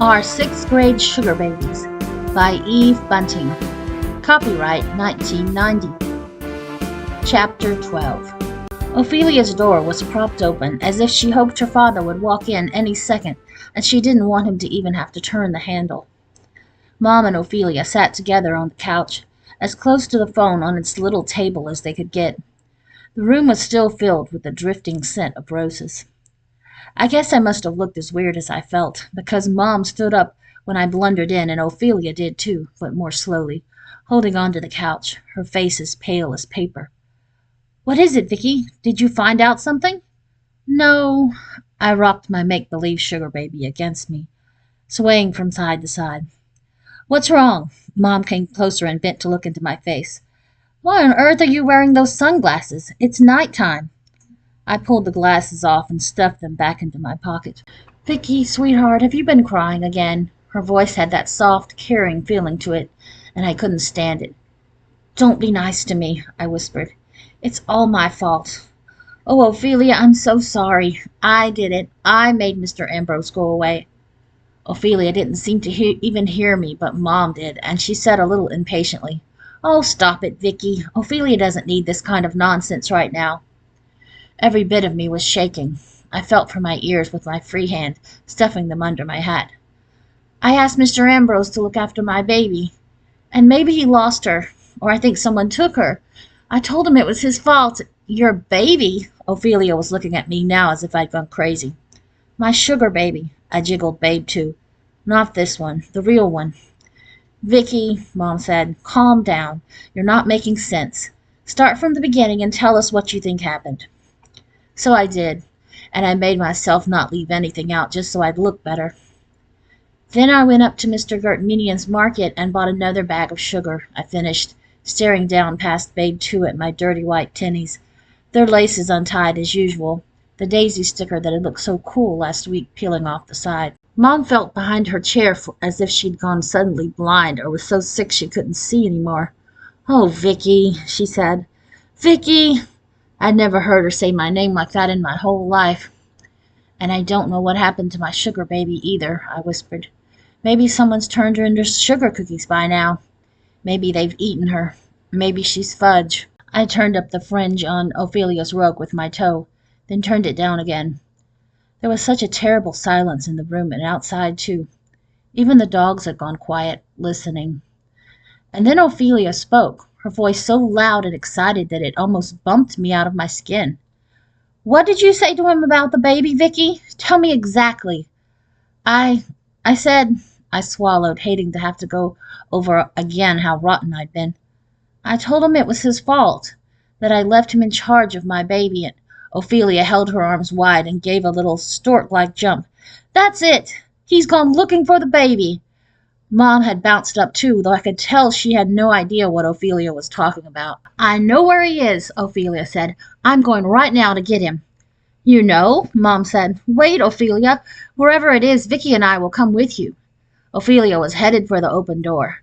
Our Sixth Grade Sugar Babies by Eve Bunting. Copyright 1990. Chapter 12. Ophelia's door was propped open as if she hoped her father would walk in any second, and she didn't want him to even have to turn the handle. Mom and Ophelia sat together on the couch, as close to the phone on its little table as they could get. The room was still filled with the drifting scent of roses. I guess I must have looked as weird as I felt, because Mom stood up when I blundered in, and Ophelia did too, but more slowly, holding on to the couch, her face as pale as paper. "What is it, Vicki? Did you find out something?" "No." I rocked my make-believe sugar baby against me, swaying from side to side. "What's wrong?" Mom came closer and bent to look into my face. "Why on earth are you wearing those sunglasses? It's night time." I pulled the glasses off and stuffed them back into my pocket. "Vicki, sweetheart, have you been crying again?" Her voice had that soft, caring feeling to it, and I couldn't stand it. "Don't be nice to me," I whispered. "It's all my fault." "Oh, Ophelia, I'm so sorry. I did it. I made Mr. Ambrose go away." Ophelia didn't seem to even hear me, but Mom did, and she said a little impatiently, "Oh, stop it, Vicki. Ophelia doesn't need this kind of nonsense right now." Every bit of me was shaking. I felt for my ears with my free hand, stuffing them under my hat. "I asked Mr. Ambrose to look after my baby, and maybe he lost her, or I think someone took her. I told him it was his fault." "Your baby?" Ophelia was looking at me now as if I'd gone crazy. "My sugar baby." I jiggled babe too. "Not this one, the real one." "Vicki," Mom said, "calm down. You're not making sense. Start from the beginning and tell us what you think happened." So I did, and I made myself not leave anything out just so I'd look better. "Then I went up to Mr. Gertminian's market and bought another bag of sugar," I finished, staring down past Babe 2 at my dirty white tinnies, their laces untied as usual, the daisy sticker that had looked so cool last week peeling off the side. Mom felt behind her chair as if she'd gone suddenly blind or was so sick she couldn't see anymore. "Oh, Vicki," she said. "Vicki!" I'd never heard her say my name like that in my whole life. "And I don't know what happened to my sugar baby either," I whispered. "Maybe someone's turned her into sugar cookies by now. Maybe they've eaten her. Maybe she's fudge." I turned up the fringe on Ophelia's rug with my toe, then turned it down again. There was such a terrible silence in the room and outside too. Even the dogs had gone quiet, listening. And then Ophelia spoke, her voice so loud and excited that it almost bumped me out of my skin. "What did you say to him about the baby, Vicki? Tell me exactly." I said," I swallowed, hating to have to go over again how rotten I'd been. "I told him it was his fault, that I left him in charge of my baby," and Ophelia held her arms wide and gave a little stork-like jump. "That's it! He's gone looking for the baby." Mom had bounced up too, though I could tell she had no idea what Ophelia was talking about. "I know where he is," Ophelia said. "I'm going right now to get him." "You know?" Mom said. "Wait, Ophelia. Wherever it is, Vicki and I will come with you." Ophelia was headed for the open door.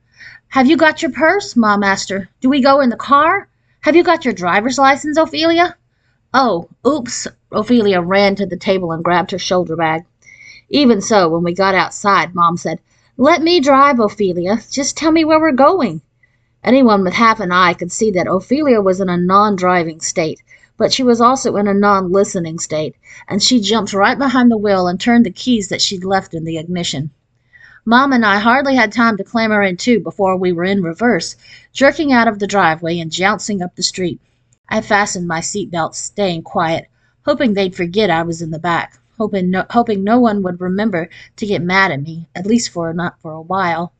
"Have you got your purse?" Mom asked her. "Do we go in the car? Have you got your driver's license, Ophelia?" "Oh, oops." Ophelia ran to the table and grabbed her shoulder bag. Even so, when we got outside, Mom said, "Let me drive, Ophelia. Just tell me where we're going." Anyone with half an eye could see that Ophelia was in a non-driving state, but she was also in a non-listening state, and she jumped right behind the wheel and turned the keys that she'd left in the ignition. Mom and I hardly had time to clamber in too before we were in reverse, jerking out of the driveway and jouncing up the street. I fastened my seatbelt, staying quiet, hoping they'd forget I was in the back, hoping no one would remember to get mad at me, at least not for a while.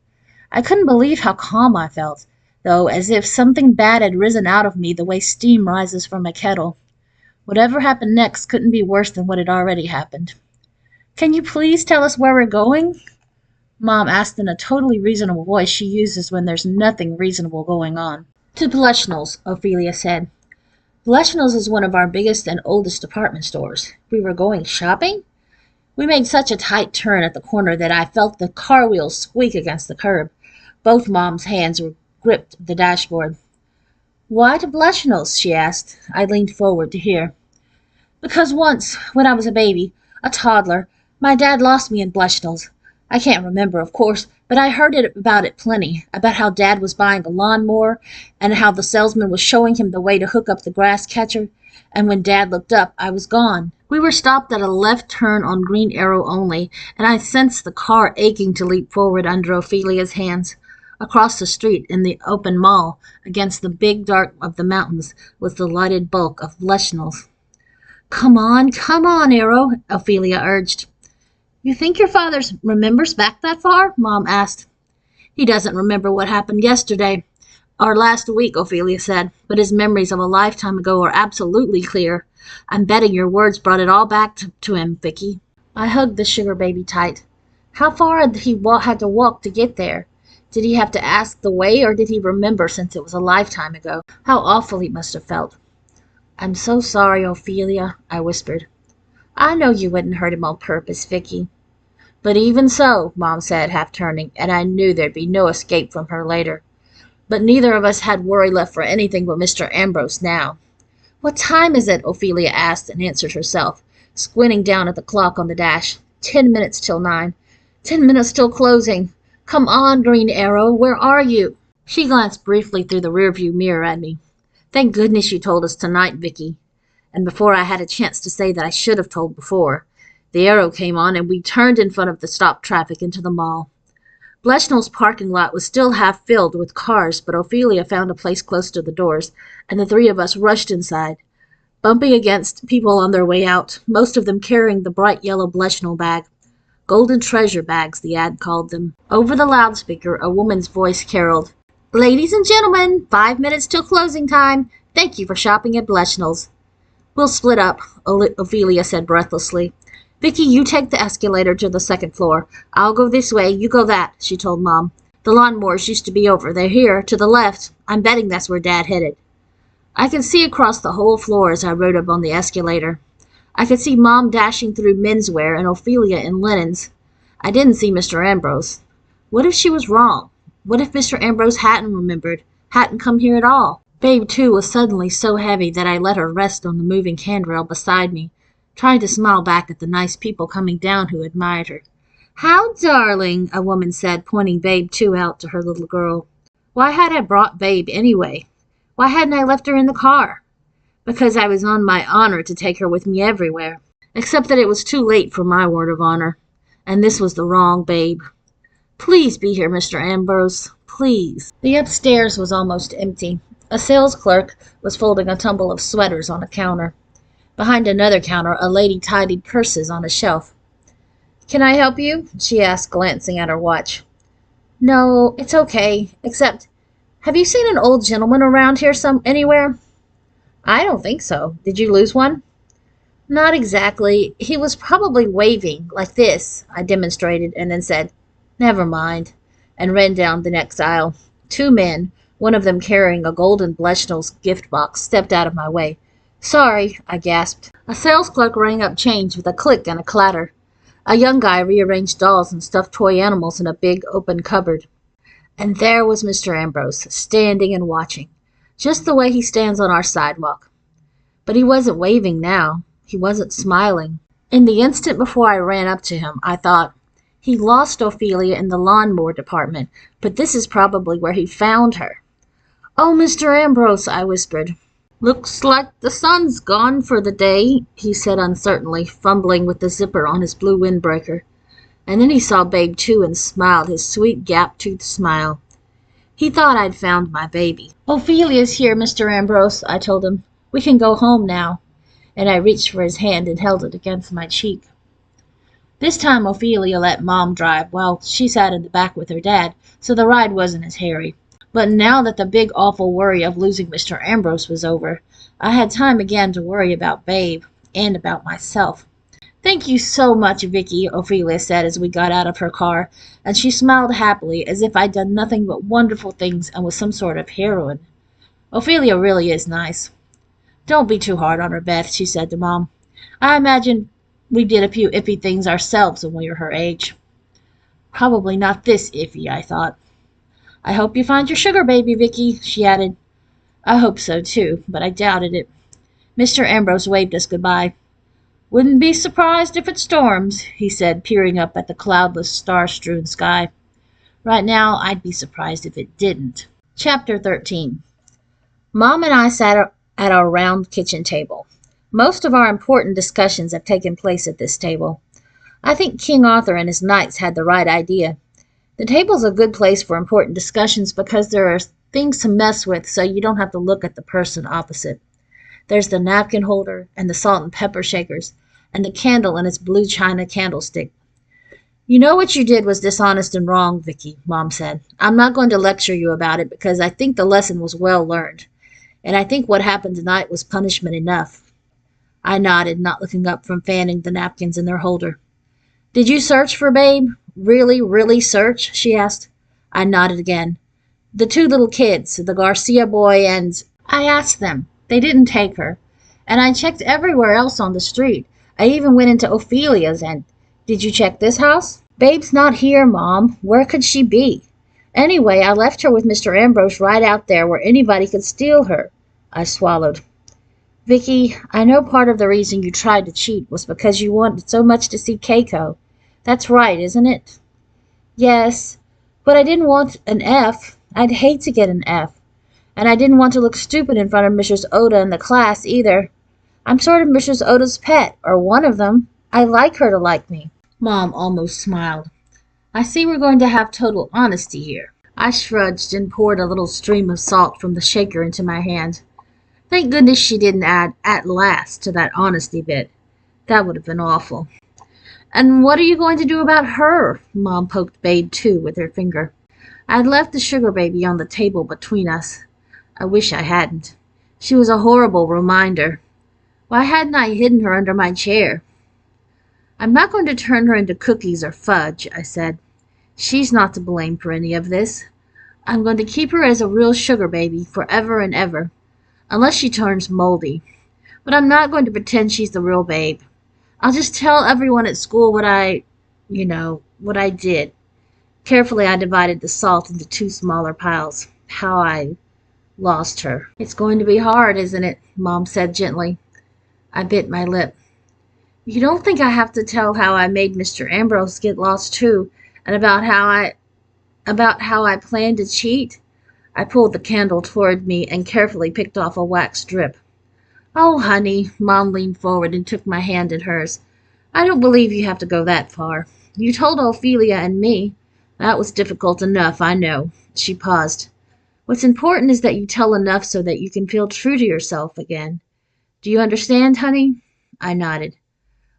I couldn't believe how calm I felt, though, as if something bad had risen out of me the way steam rises from a kettle. Whatever happened next couldn't be worse than what had already happened. "Can you please tell us where we're going?" Mom asked in a totally reasonable voice she uses when there's nothing reasonable going on. "To Blushnell's," Ophelia said. "Blushnell's is one of our biggest and oldest department stores. We were going shopping?" We made such a tight turn at the corner that I felt the car wheels squeak against the curb. Both Mom's hands were gripped the dashboard. "Why to Blushnell's?" she asked. I leaned forward to hear. "Because once, when I was a baby, a toddler, my dad lost me in Blushnell's. I can't remember, of course, but I heard about it plenty, about how Dad was buying a lawnmower, and how the salesman was showing him the way to hook up the grass catcher, and when Dad looked up, I was gone. We were stopped at a left turn on Green Arrow only, and I sensed the car aching to leap forward under Ophelia's hands. Across the street, in the open mall, against the big dark of the mountains, was the lighted bulk of Bleschnell's. Come on, Arrow, Ophelia urged. You think your father remembers back that far? Mom asked. He doesn't remember what happened yesterday, or last week, Ophelia said, but his memories of a lifetime ago are absolutely clear. I'm betting your words brought it all back to him, Vicki. I hugged the sugar baby tight. How far had he had to walk to get there? Did he have to ask the way, or did he remember since it was a lifetime ago? How awful he must have felt. I'm so sorry, Ophelia, I whispered. I know you wouldn't hurt him on purpose, Vicki. But even so, Mom said, half turning, and I knew there'd be no escape from her later. But neither of us had worry left for anything but Mr. Ambrose now. What time is it? Ophelia asked and answered herself, squinting down at the clock on the dash. 10 minutes till 9. 10 minutes till closing. Come on, Green Arrow, where are you? She glanced briefly through the rearview mirror at me. Thank goodness you told us tonight, Vicki. And before I had a chance to say that I should have told before, the arrow came on and we turned in front of the stopped traffic into the mall. Bleschnell's parking lot was still half filled with cars, but Ophelia found a place close to the doors, and the three of us rushed inside, bumping against people on their way out, most of them carrying the bright yellow Bleschnell bag. Golden treasure bags, the ad called them. Over the loudspeaker, a woman's voice caroled, Ladies and gentlemen, 5 minutes till closing time. Thank you for shopping at Bleschnell's. We'll split up, Ophelia said breathlessly. Vicki, you take the escalator to the second floor. I'll go this way, you go that, she told Mom. The lawnmowers used to be over there here, to the left. I'm betting that's where Dad headed. I could see across the whole floor as I rode up on the escalator. I could see Mom dashing through menswear and Ophelia in linens. I didn't see Mr. Ambrose. What if she was wrong? What if Mr. Ambrose hadn't remembered, hadn't come here at all? Babe, too, was suddenly so heavy that I let her rest on the moving handrail beside me, trying to smile back at the nice people coming down who admired her. How darling, a woman said, pointing Babe, too, out to her little girl. Why had I brought Babe anyway? Why hadn't I left her in the car? Because I was on my honor to take her with me everywhere, except that it was too late for my word of honor, and this was the wrong Babe. Please be here, Mr. Ambrose, please. The upstairs was almost empty. A sales clerk was folding a tumble of sweaters on a counter. Behind another counter, a lady tidied purses on a shelf. Can I help you? She asked, glancing at her watch. No, it's okay, except, have you seen an old gentleman around here anywhere? I don't think so. Did you lose one? Not exactly. He was probably waving, like this, I demonstrated, and then said, Never mind, and ran down the next aisle. 2 men, one of them carrying a golden Bleschnell's gift box, stepped out of my way. Sorry, I gasped. A sales clerk rang up change with a click and a clatter. A young guy rearranged dolls and stuffed toy animals in a big open cupboard. And there was Mr. Ambrose, standing and watching, just the way he stands on our sidewalk. But he wasn't waving now. He wasn't smiling. In the instant before I ran up to him, I thought, he lost Ophelia in the lawnmower department, but this is probably where he found her. Oh, Mr. Ambrose, I whispered. Looks like the sun's gone for the day, he said uncertainly, fumbling with the zipper on his blue windbreaker. And then he saw Babe, too, and smiled his sweet gap-toothed smile. He thought I'd found my baby. Ophelia's here, Mr. Ambrose, I told him. We can go home now. And I reached for his hand and held it against my cheek. This time Ophelia let Mom drive while she sat in the back with her dad, so the ride wasn't as hairy. But now that the big awful worry of losing Mr. Ambrose was over, I had time again to worry about Babe and about myself. Thank you so much, Vicki, Ophelia said as we got out of her car, and she smiled happily as if I'd done nothing but wonderful things and was some sort of heroine. Ophelia really is nice. Don't be too hard on her, Beth, she said to Mom. I imagine we did a few iffy things ourselves when we were her age. Probably not this iffy, I thought. I hope you find your sugar baby, Vicki, she added. I hope so, too, but I doubted it. Mr. Ambrose waved us goodbye. Wouldn't be surprised if it storms, he said, peering up at the cloudless, star-strewn sky. Right now, I'd be surprised if it didn't. Chapter 13. Mom and I sat at our round kitchen table. Most of our important discussions have taken place at this table. I think King Arthur and his knights had the right idea. The table's a good place for important discussions because there are things to mess with so you don't have to look at the person opposite. There's the napkin holder and the salt and pepper shakers and the candle in its blue china candlestick. You know what you did was dishonest and wrong, Vicki, Mom said. I'm not going to lecture you about it because I think the lesson was well learned. And I think what happened tonight was punishment enough. I nodded, not looking up from fanning the napkins in their holder. Did you search for Babe? Really search? She asked. I nodded again. The two little kids, the Garcia boy and... I asked them. They didn't take her. And I checked everywhere else on the street. I even went into Ophelia's and... Did you check this house? Babe's not here, Mom. Where could she be? Anyway, I left her with Mr. Ambrose right out there where anybody could steal her. I swallowed. Vicki, I know part of the reason you tried to cheat was because you wanted so much to see Keiko. That's right, isn't it? Yes, but I didn't want an F. I'd hate to get an F. And I didn't want to look stupid in front of Mrs. Oda in the class either. I'm sort of Mrs. Oda's pet, or one of them. I like her to like me. Mom almost smiled. I see we're going to have total honesty here. I shrugged and poured a little stream of salt from the shaker into my hand. Thank goodness she didn't add "at last" to that honesty bit. That would have been awful. And what are you going to do about her? Mom poked Babe, too, with her finger. I'd left the sugar baby on the table between us. I wish I hadn't. She was a horrible reminder. Why hadn't I hidden her under my chair? I'm not going to turn her into cookies or fudge, I said. She's not to blame for any of this. I'm going to keep her as a real sugar baby forever and ever, unless she turns moldy. But I'm not going to pretend she's the real Babe. I'll just tell everyone at school what I did. Carefully, I divided the salt into two smaller piles. How I lost her. It's going to be hard, isn't it? Mom said gently. I bit my lip. You don't think I have to tell how I made Mr. Ambrose get lost too, and about how I planned to cheat? I pulled the candle toward me and carefully picked off a wax drip. Oh, honey, Mom leaned forward and took my hand in hers. I don't believe you have to go that far. You told Ophelia and me. That was difficult enough, I know. She paused. What's important is that you tell enough so that you can feel true to yourself again. Do you understand, honey? I nodded.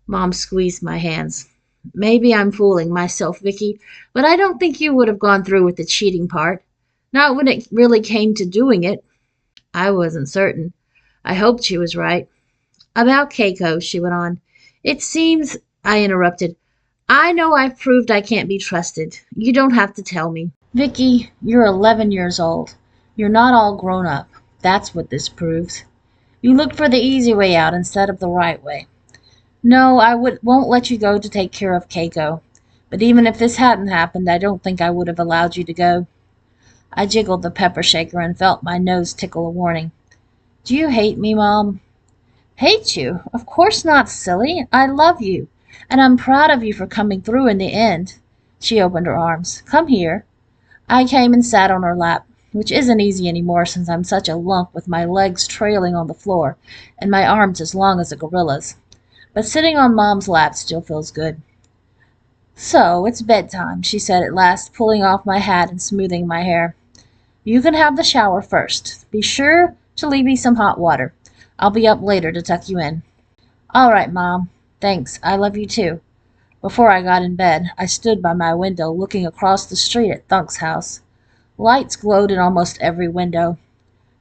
Mom squeezed my hands. Maybe I'm fooling myself, Vicki, but I don't think you would have gone through with the cheating part. Not when it really came to doing it. I wasn't certain. I hoped she was right. About Keiko, she went on. It seems, I interrupted. I know I've proved I can't be trusted. You don't have to tell me. Vicki, you're 11 years old. You're not all grown up. That's what this proves. You looked for the easy way out instead of the right way. No, I won't let you go to take care of Keiko. But even if this hadn't happened, I don't think I would have allowed you to go. I jiggled the pepper shaker and felt my nose tickle a warning. Do you hate me, Mom? Hate you? Of course not, silly. I love you. And I'm proud of you for coming through in the end. She opened her arms. Come here. I came and sat on her lap, which isn't easy anymore since I'm such a lump with my legs trailing on the floor and my arms as long as a gorilla's. But sitting on Mom's lap still feels good. So, it's bedtime, she said at last, pulling off my hat and smoothing my hair. You can have the shower first. Be sure to leave me some hot water. I'll be up later to tuck you in. All right, Mom. Thanks. I love you too. Before I got in bed, I stood by my window looking across the street at Thunk's house. Lights glowed in almost every window.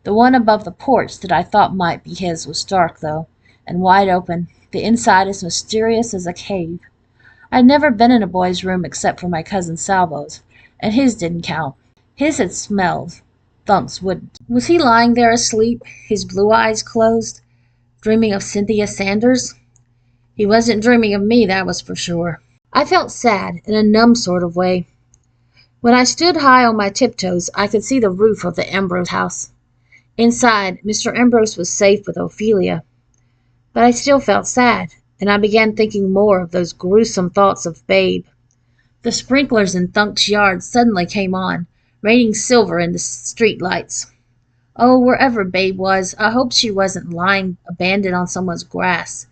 The one above the porch that I thought might be his was dark, though, and wide open, the inside as mysterious as a cave. I'd never been in a boy's room except for my cousin Salvo's, and his didn't count. His had smelled. Thunk's wouldn't. Was he lying there asleep, his blue eyes closed, dreaming of Cynthia Sanders? He wasn't dreaming of me, that was for sure. I felt sad, in a numb sort of way. When I stood high on my tiptoes, I could see the roof of the Ambrose house. Inside, Mr. Ambrose was safe with Ophelia. But I still felt sad, and I began thinking more of those gruesome thoughts of Babe. The sprinklers in Thunk's yard suddenly came on, raining silver in the street lights. Oh, wherever Babe was, I hoped she wasn't lying abandoned on someone's grass,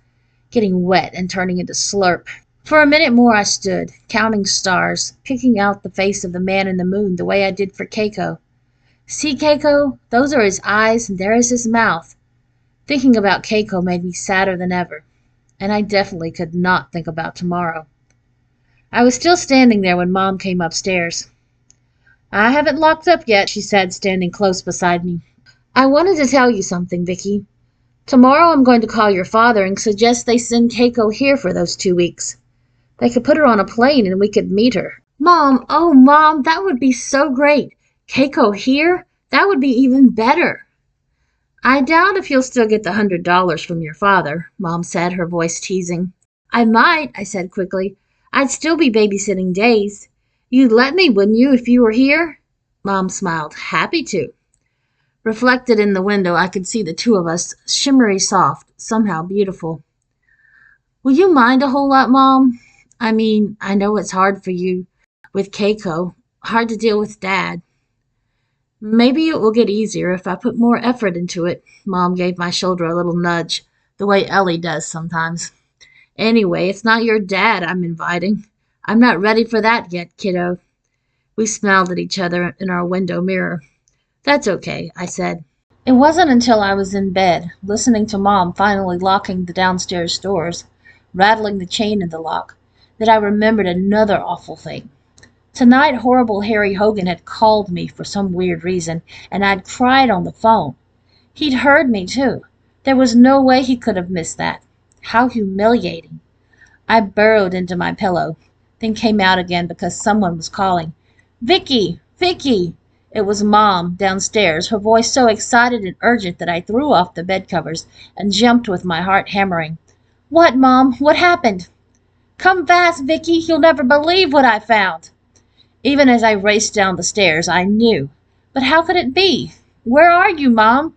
getting wet and turning into slurp. For a minute more I stood, counting stars, picking out the face of the man in the moon the way I did for Keiko. See, Keiko, those are his eyes and there is his mouth. Thinking about Keiko made me sadder than ever, and I definitely could not think about tomorrow. I was still standing there when Mom came upstairs. I haven't locked up yet, she said, standing close beside me. I wanted to tell you something, Vicki. Tomorrow I'm going to call your father and suggest they send Keiko here for those 2 weeks. They could put her on a plane and we could meet her. Mom, oh Mom, that would be so great. Keiko here? That would be even better. I doubt if you'll still get the $100 from your father, Mom said, her voice teasing. I might, I said quickly. I'd still be babysitting days. You'd let me, wouldn't you, if you were here? Mom smiled. Happy to. Reflected in the window, I could see the two of us, shimmery soft, somehow beautiful. Will you mind a whole lot, Mom? I mean, I know it's hard for you with Keiko, hard to deal with Dad. Maybe it will get easier if I put more effort into it. Mom gave my shoulder a little nudge, the way Ellie does sometimes. Anyway, it's not your dad I'm inviting. I'm not ready for that yet, kiddo. We smiled at each other in our window mirror. That's okay, I said. It wasn't until I was in bed, listening to Mom finally locking the downstairs doors, rattling the chain in the lock, that I remembered another awful thing. Tonight, horrible Harry Hogan had called me for some weird reason, and I'd cried on the phone. He'd heard me, too. There was no way he could have missed that. How humiliating. I burrowed into my pillow, then came out again because someone was calling. Vicki! Vicki! It was Mom, downstairs, her voice so excited and urgent that I threw off the bed covers and jumped with my heart hammering. What, Mom? What happened? Come fast, Vicki! You'll never believe what I found! Even as I raced down the stairs, I knew. But how could it be? Where are you, Mom?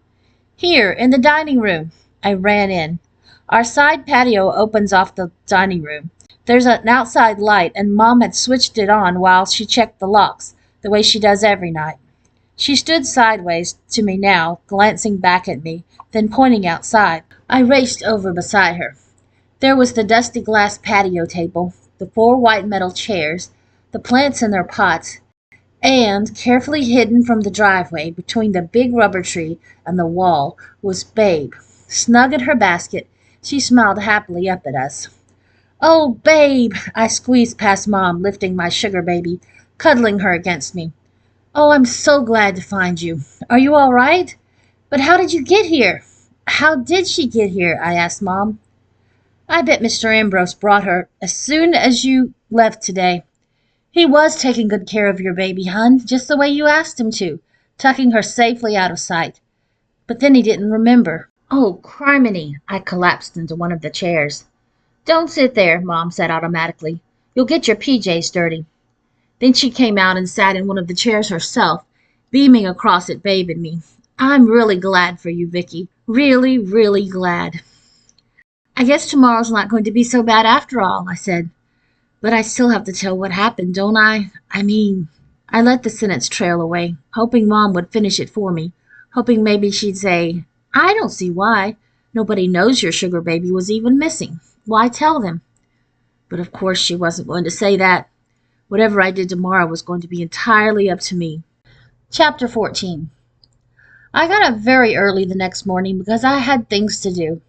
Here, in the dining room. I ran in. Our side patio opens off the dining room. There's an outside light, and Mom had switched it on while she checked the locks, the way she does every night. She stood sideways to me now, glancing back at me, then pointing outside. I raced over beside her. There was the dusty glass patio table, the 4 white metal chairs, the plants in their pots, and, carefully hidden from the driveway between the big rubber tree and the wall, was Babe. Snug in her basket, she smiled happily up at us. Oh, Babe! I squeezed past Mom, lifting my sugar baby, cuddling her against me. Oh, I'm so glad to find you. Are you all right? But how did you get here? How did she get here? I asked Mom. I bet Mr. Ambrose brought her as soon as you left today. He was taking good care of your baby, hon, just the way you asked him to, tucking her safely out of sight. But then he didn't remember. Oh, criminy! I collapsed into one of the chairs. Don't sit there, Mom said automatically. You'll get your PJs dirty. Then she came out and sat in one of the chairs herself, beaming across at Babe and me. I'm really glad for you, Vicki. Really, really glad. I guess tomorrow's not going to be so bad after all, I said. But I still have to tell what happened, don't I? I let the sentence trail away, hoping Mom would finish it for me, hoping maybe she'd say, I don't see why. Nobody knows your sugar baby was even missing. Why tell them? But of course she wasn't going to say that. Whatever I did tomorrow was going to be entirely up to me. Chapter 14. I got up very early the next morning because I had things to do.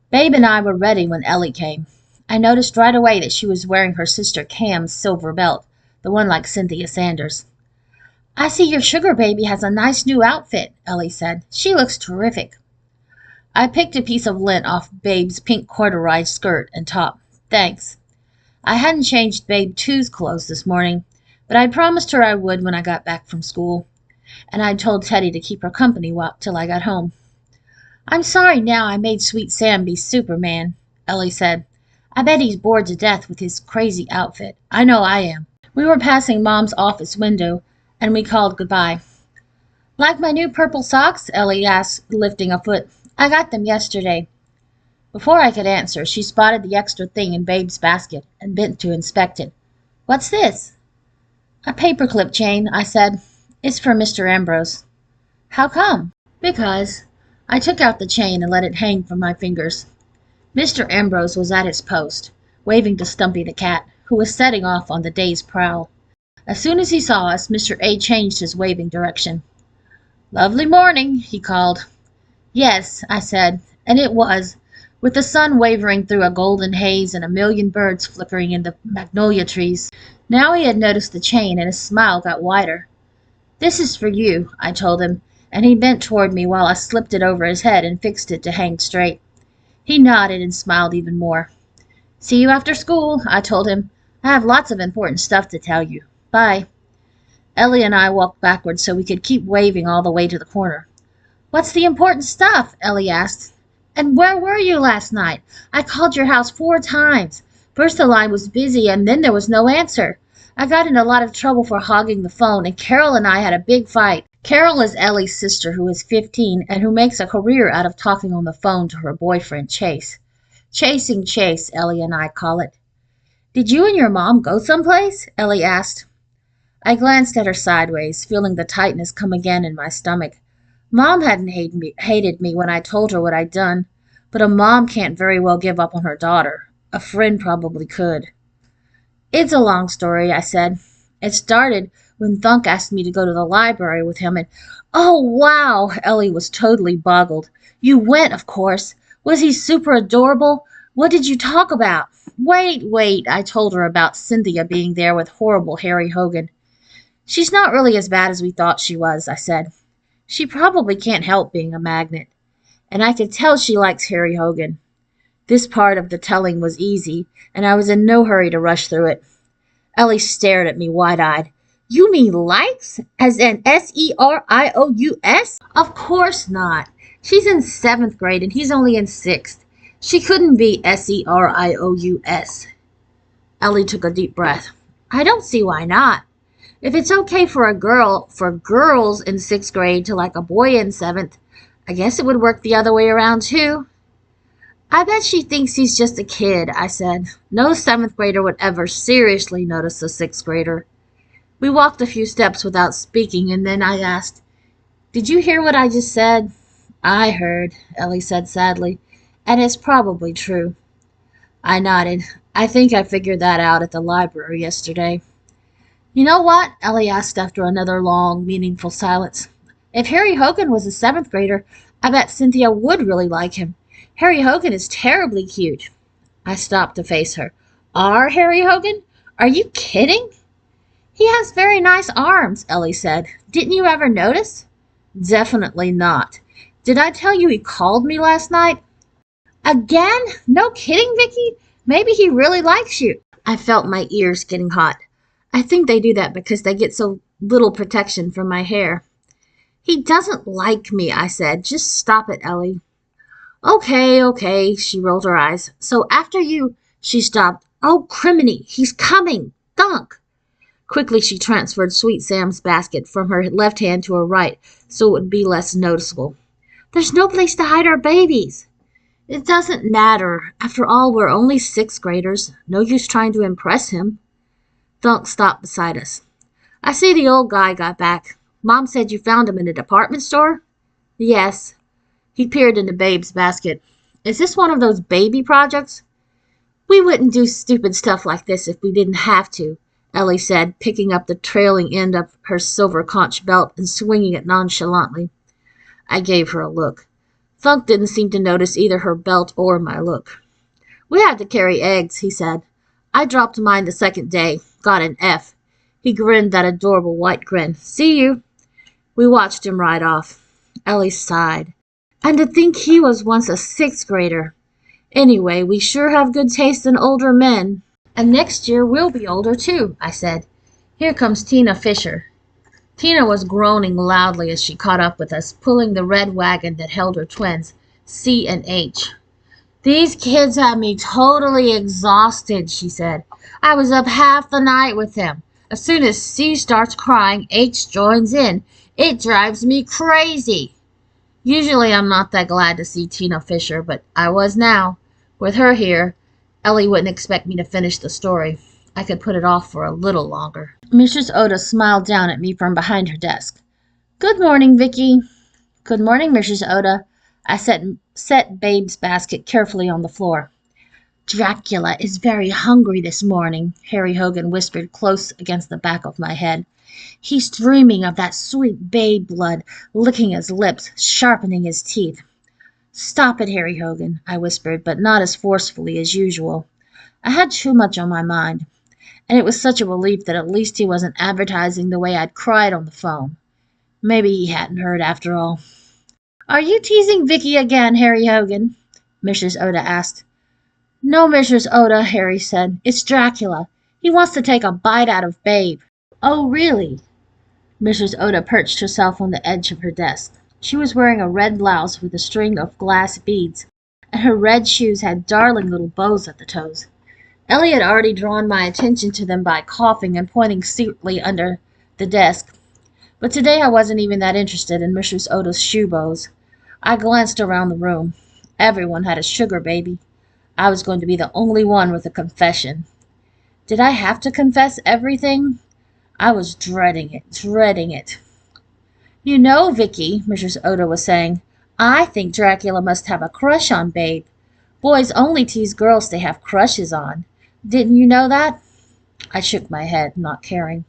Babe and I were ready when Ellie came. I noticed right away that she was wearing her sister Cam's silver belt, the one like Cynthia Sanders. I see your sugar baby has a nice new outfit, Ellie said. She looks terrific. I picked a piece of lint off Babe's pink corduroy skirt and top. Thanks. I hadn't changed Babe 2's clothes this morning, but I'd promised her I would when I got back from school, and I'd told Teddy to keep her company till I got home. I'm sorry now I made Sweet Sam be Superman, Ellie said. I bet he's bored to death with his crazy outfit. I know I am. We were passing Mom's office window, and we called goodbye. Like my new purple socks? Ellie asked, lifting a foot. I got them yesterday. Before I could answer, she spotted the extra thing in Babe's basket and bent to inspect it. What's this? A paperclip chain, I said. It's for Mr. Ambrose. How come? Because. I took out the chain and let it hang from my fingers. Mr. Ambrose was at his post, waving to Stumpy the cat, who was setting off on the day's prowl. As soon as he saw us, Mr. A changed his waving direction. Lovely morning, he called. Yes, I said, and it was, with the sun wavering through a golden haze and a million birds flickering in the magnolia trees. Now he had noticed the chain, and his smile got wider. This is for you, I told him, and he bent toward me while I slipped it over his head and fixed it to hang straight. He nodded and smiled even more. See you after school, I told him. I have lots of important stuff to tell you. Bye. Ellie and I walked backwards so we could keep waving all the way to the corner. What's the important stuff? Ellie asked. And where were you last night? I called your house 4 times. First the line was busy and then there was no answer. I got in a lot of trouble for hogging the phone, and Carol and I had a big fight. Carol is Ellie's sister, who is 15 and who makes a career out of talking on the phone to her boyfriend, Chase. Chasing Chase, Ellie and I call it. Did you and your mom go someplace? Ellie asked. I glanced at her sideways, feeling the tightness come again in my stomach. Mom hadn't hated me when I told her what I'd done, but a mom can't very well give up on her daughter. A friend probably could. It's a long story, I said. It started when Thunk asked me to go to the library with him, and oh, wow! Ellie was totally boggled. You went, of course. Was he super adorable? What did you talk about? Wait, I told her about Cynthia being there with horrible Harry Hogan. She's not really as bad as we thought she was, I said. She probably can't help being a magnet. And I could tell she likes Harry Hogan. This part of the telling was easy, and I was in no hurry to rush through it. Ellie stared at me wide-eyed. You mean likes? As in S-E-R-I-O-U-S? Of course not. She's in 7th grade and he's only in 6th. She couldn't be S-E-R-I-O-U-S. Ellie took a deep breath. I don't see why not. If it's okay for girls in 6th grade to like a boy in 7th, I guess it would work the other way around too. I bet she thinks he's just a kid, I said. No 7th grader would ever seriously notice a 6th grader. We walked a few steps without speaking, and then I asked, Did you hear what I just said? I heard, Ellie said sadly, and it's probably true. I nodded. I think I figured that out at the library yesterday. You know what? Ellie asked after another long, meaningful silence. If Harry Hogan was a 7th grader, I bet Cynthia would really like him. Harry Hogan is terribly cute. I stopped to face her. Our Harry Hogan? Are you kidding? He has very nice arms, Ellie said. Didn't you ever notice? Definitely not. Did I tell you he called me last night? Again? No kidding, Vicki? Maybe he really likes you. I felt my ears getting hot. I think they do that because they get so little protection from my hair. He doesn't like me, I said. Just stop it, Ellie. Okay, she rolled her eyes. So after you, she stopped. Oh, criminy, he's coming. Thunk. Quickly she transferred Sweet Sam's basket from her left hand to her right so it would be less noticeable. There's no place to hide our babies. It doesn't matter. After all, we're only 6th graders. No use trying to impress him. Thunk stopped beside us. I see the old guy got back. Mom said you found him in a department store? Yes. He peered into Babe's basket. Is this one of those baby projects? We wouldn't do stupid stuff like this if we didn't have to, Ellie said, picking up the trailing end of her silver conch belt and swinging it nonchalantly. I gave her a look. Thunk didn't seem to notice either her belt or my look. We had to carry eggs, he said. I dropped mine the 2nd day, got an F. He grinned that adorable white grin. See you. We watched him ride off. Ellie sighed. And to think he was once a 6th grader. Anyway, we sure have good taste in older men. And next year we'll be older too, I said. Here comes Tina Fisher. Tina was groaning loudly as she caught up with us, pulling the red wagon that held her twins, C and H. These kids have me totally exhausted, she said. I was up half the night with them. As soon as C starts crying, H joins in. It drives me crazy. Usually I'm not that glad to see Tina Fisher, but I was now. With her here, Ellie wouldn't expect me to finish the story. I could put it off for a little longer. Mrs. Oda smiled down at me from behind her desk. Good morning, Vicki. Good morning, Mrs. Oda. I set Babe's basket carefully on the floor. Dracula is very hungry this morning, Harry Hogan whispered close against the back of my head. He's dreaming of that sweet babe blood, licking his lips, sharpening his teeth. Stop it, Harry Hogan, I whispered, but not as forcefully as usual. I had too much on my mind, and it was such a relief that at least he wasn't advertising the way I'd cried on the phone. Maybe he hadn't heard after all. Are you teasing Vicki again, Harry Hogan? Mrs. Oda asked. No, Mrs. Oda, Harry said. It's Dracula. He wants to take a bite out of Babe. Oh, really? Mrs. Oda perched herself on the edge of her desk. She was wearing a red blouse with a string of glass beads, and her red shoes had darling little bows at the toes. Ellie had already drawn my attention to them by coughing and pointing secretly under the desk. But today I wasn't even that interested in Mrs. Oda's shoe bows. I glanced around the room. Everyone had a sugar baby. I was going to be the only one with a confession. Did I have to confess everything? I was dreading it. You know, Vicki, Mrs. Oda was saying, I think Dracula must have a crush on Babe. Boys only tease girls they have crushes on. Didn't you know that? I shook my head, not caring.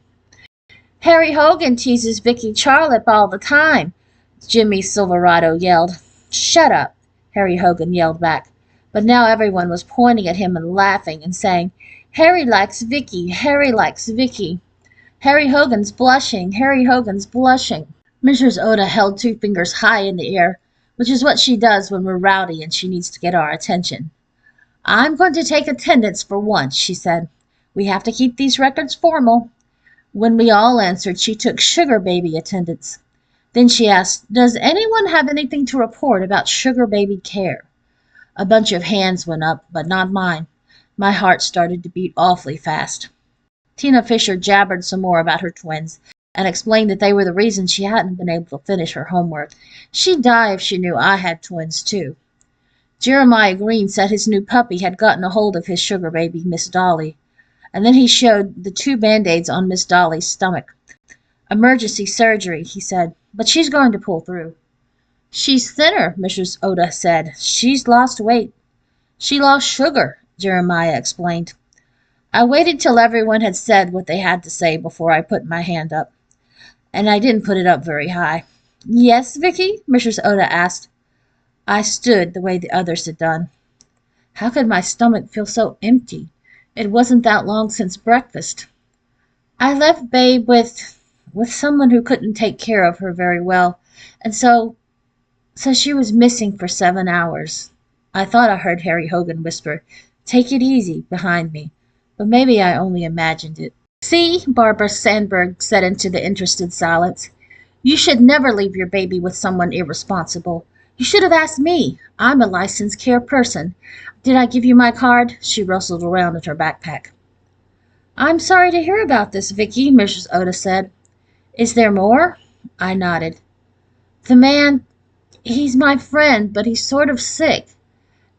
Harry Hogan teases Vicki Charlip all the time, Jimmy Silverado yelled. Shut up, Harry Hogan yelled back. But now everyone was pointing at him and laughing and saying, Harry likes Vicki, Harry likes Vicki. Harry Hogan's blushing, Harry Hogan's blushing. Mrs. Oda held two fingers high in the air, which is what she does when we're rowdy and she needs to get our attention. I'm going to take attendance for once, she said. We have to keep these records formal. When we all answered, she took sugar baby attendance. Then she asked, Does anyone have anything to report about sugar baby care? A bunch of hands went up, but not mine. My heart started to beat awfully fast. Tina Fisher jabbered some more about her twins and explained that they were the reason she hadn't been able to finish her homework. She'd die if she knew I had twins, too. Jeremiah Green said his new puppy had gotten a hold of his sugar baby, Miss Dolly, and then he showed the two Band-Aids on Miss Dolly's stomach. Emergency surgery, he said, but she's going to pull through. She's thinner, Mrs. Oda said. She's lost weight. She lost sugar, Jeremiah explained. I waited till everyone had said what they had to say before I put my hand up, and I didn't put it up very high. Yes, Vicki? Mrs. Oda asked. I stood the way the others had done. How could my stomach feel so empty? It wasn't that long since breakfast. I left Babe with someone who couldn't take care of her very well, and so she was missing for 7 hours. I thought I heard Harry Hogan whisper, Take it easy, behind me, but maybe I only imagined it. See, Barbara Sandberg said into the interested silence, you should never leave your baby with someone irresponsible. You should have asked me. I'm a licensed care person. Did I give you my card? She rustled around in her backpack. I'm sorry to hear about this, Vicki, Mrs. Oda said. Is there more? I nodded. The man, he's my friend, but he's sort of sick.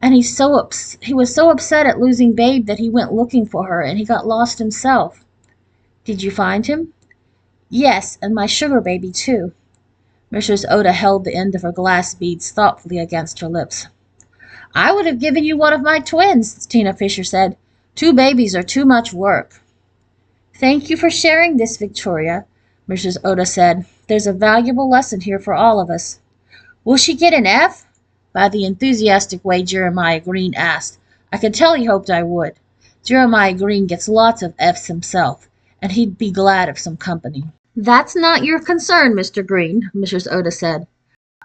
And he was so upset at losing Babe that he went looking for her, and he got lost himself. Did you find him? Yes, and my sugar baby, too. Mrs. Oda held the end of her glass beads thoughtfully against her lips. I would have given you one of my twins, Tina Fisher said. 2 babies are too much work. Thank you for sharing this, Victoria, Mrs. Oda said. There's a valuable lesson here for all of us. Will she get an F? By the enthusiastic way Jeremiah Green asked, I could tell he hoped I would. Jeremiah Green gets lots of F's himself, and he'd be glad of some company. That's not your concern, Mr. Green, Mrs. Oda said.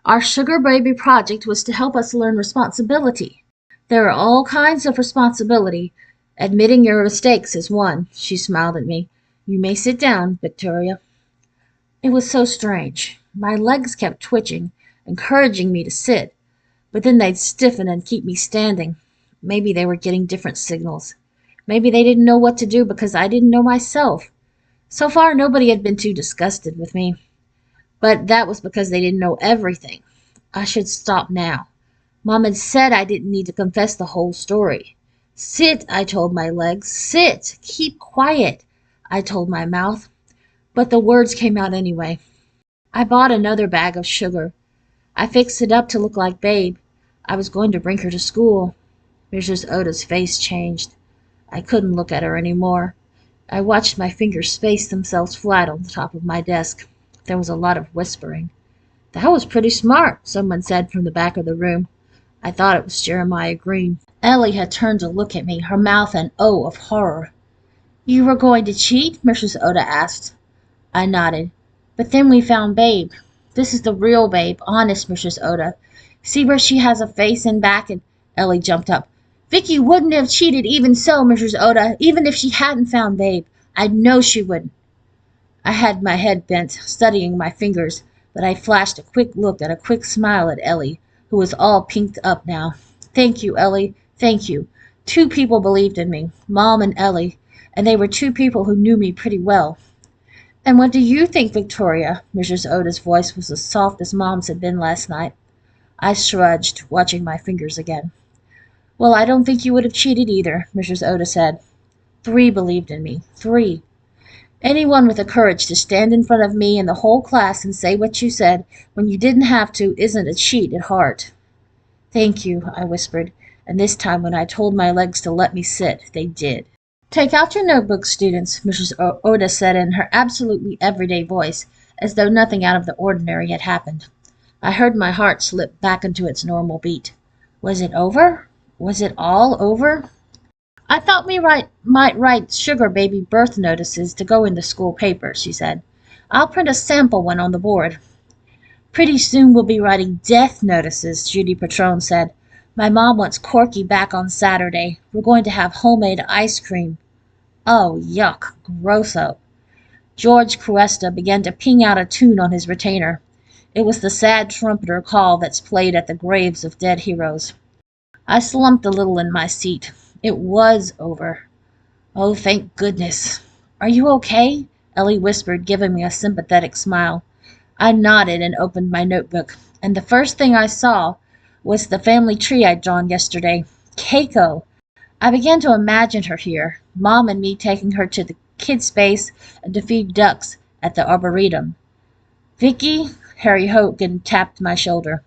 Our Sugar Baby project was to help us learn responsibility. There are all kinds of responsibility. Admitting your mistakes is one. She smiled at me. You may sit down, Victoria. It was so strange. My legs kept twitching, encouraging me to sit, but then they'd stiffen and keep me standing. Maybe they were getting different signals. Maybe they didn't know what to do because I didn't know myself. So far, nobody had been too disgusted with me. But that was because they didn't know everything. I should stop now. Mom had said I didn't need to confess the whole story. Sit, I told my legs. Sit. Keep quiet, I told my mouth. But the words came out anyway. I bought another bag of sugar. I fixed it up to look like Babe. I was going to bring her to school. Mrs. Oda's face changed. I couldn't look at her any more. I watched my fingers space themselves flat on the top of my desk. There was a lot of whispering. That was pretty smart, someone said from the back of the room. I thought it was Jeremiah Green. Ellie had turned to look at me, her mouth an O of horror. You were going to cheat? Mrs. Oda asked. I nodded. But then we found Babe. This is the real Babe, honest, Mrs. Oda. See where she has a face and back? And Ellie jumped up. Vicki wouldn't have cheated even so, Mrs. Oda, even if she hadn't found Babe. I know she wouldn't. I had my head bent, studying my fingers, but I flashed a quick look and a quick smile at Ellie, who was all pinked up now. Thank you, Ellie. Thank you. 2 people believed in me, Mom and Ellie, and they were 2 people who knew me pretty well. And what do you think, Victoria? Mrs. Oda's voice was as soft as Mom's had been last night. I shrugged, watching my fingers again. Well, I don't think you would have cheated either, Mrs. Oda said. 3 believed in me. 3. Anyone with the courage to stand in front of me and the whole class and say what you said when you didn't have to isn't a cheat at heart. Thank you, I whispered, and this time when I told my legs to let me sit, they did. Take out your notebooks, students, Mrs. Oda said in her absolutely everyday voice, as though nothing out of the ordinary had happened. I heard my heart slip back into its normal beat. Was it over? Was it all over? I thought we might write sugar baby birth notices to go in the school paper, she said. I'll print a sample one on the board. Pretty soon we'll be writing death notices, Judy Patrone said. My mom wants Corky back on Saturday. We're going to have homemade ice cream. Oh, yuck, grosso. George Cuesta began to ping out a tune on his retainer. It was the sad trumpeter call that's played at the graves of dead heroes. I slumped a little in my seat. It was over. Oh, thank goodness. Are you okay? Ellie whispered, giving me a sympathetic smile. I nodded and opened my notebook, and the first thing I saw was the family tree I'd drawn yesterday. Keiko. I began to imagine her here, Mom and me taking her to the kid space and to feed ducks at the Arboretum. Vicki, Harry Hogan tapped my shoulder.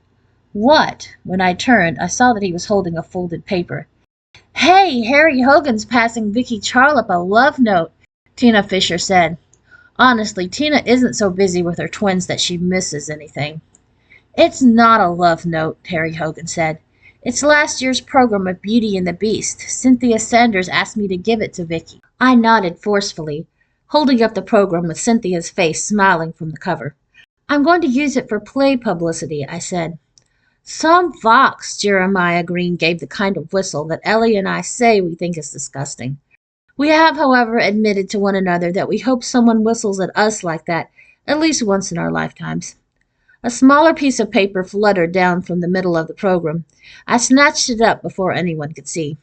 What? When I turned, I saw that he was holding a folded paper. Hey, Harry Hogan's passing Vicki Charlip a love note, Tina Fisher said. Honestly, Tina isn't so busy with her twins that she misses anything. It's not a love note, Harry Hogan said. It's last year's program of Beauty and the Beast. Cynthia Sanders asked me to give it to Vicki. I nodded forcefully, holding up the program with Cynthia's face smiling from the cover. I'm going to use it for play publicity, I said. Some fox, Jeremiah Green gave the kind of whistle that Ellie and I say we think is disgusting. We have, however, admitted to one another that we hope someone whistles at us like that at least once in our lifetimes. A smaller piece of paper fluttered down from the middle of the program. I snatched it up before anyone could see.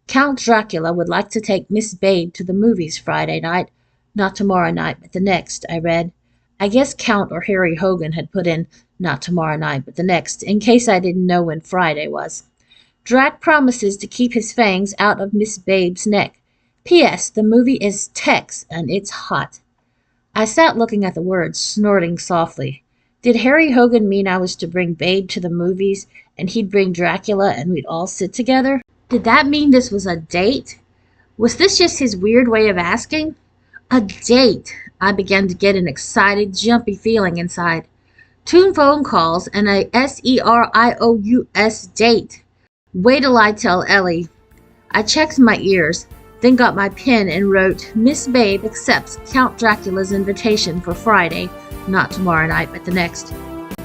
Count Dracula would like to take Miss Babe to the movies Friday night. Not tomorrow night, but the next, I read. I guess Count or Harry Hogan had put in not tomorrow night, but the next, in case I didn't know when Friday was. Drac promises to keep his fangs out of Miss Babe's neck. P.S. The movie is Tex, and it's hot. I sat looking at the words, snorting softly. Did Harry Hogan mean I was to bring Babe to the movies, and he'd bring Dracula, and we'd all sit together? Did that mean this was a date? Was this just his weird way of asking? A date! I began to get an excited, jumpy feeling inside. 2 phone calls and a SERIOUS date. Wait till I tell Ellie. I checked my ears, then got my pen and wrote, Miss Babe accepts Count Dracula's invitation for Friday, not tomorrow night, but the next.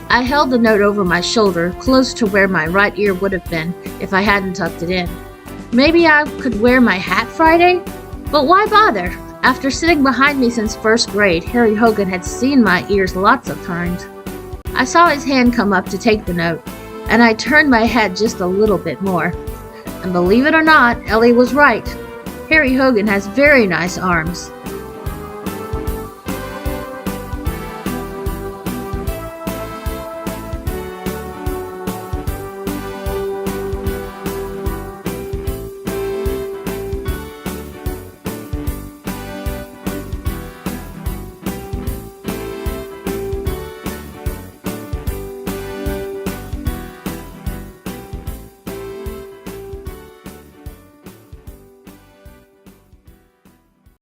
I held the note over my shoulder, close to where my right ear would have been if I hadn't tucked it in. Maybe I could wear my hat Friday? But why bother? After sitting behind me since first grade, Harry Hogan had seen my ears lots of times. I saw his hand come up to take the note, and I turned my head just a little bit more. And believe it or not, Ellie was right. Harry Hogan has very nice arms.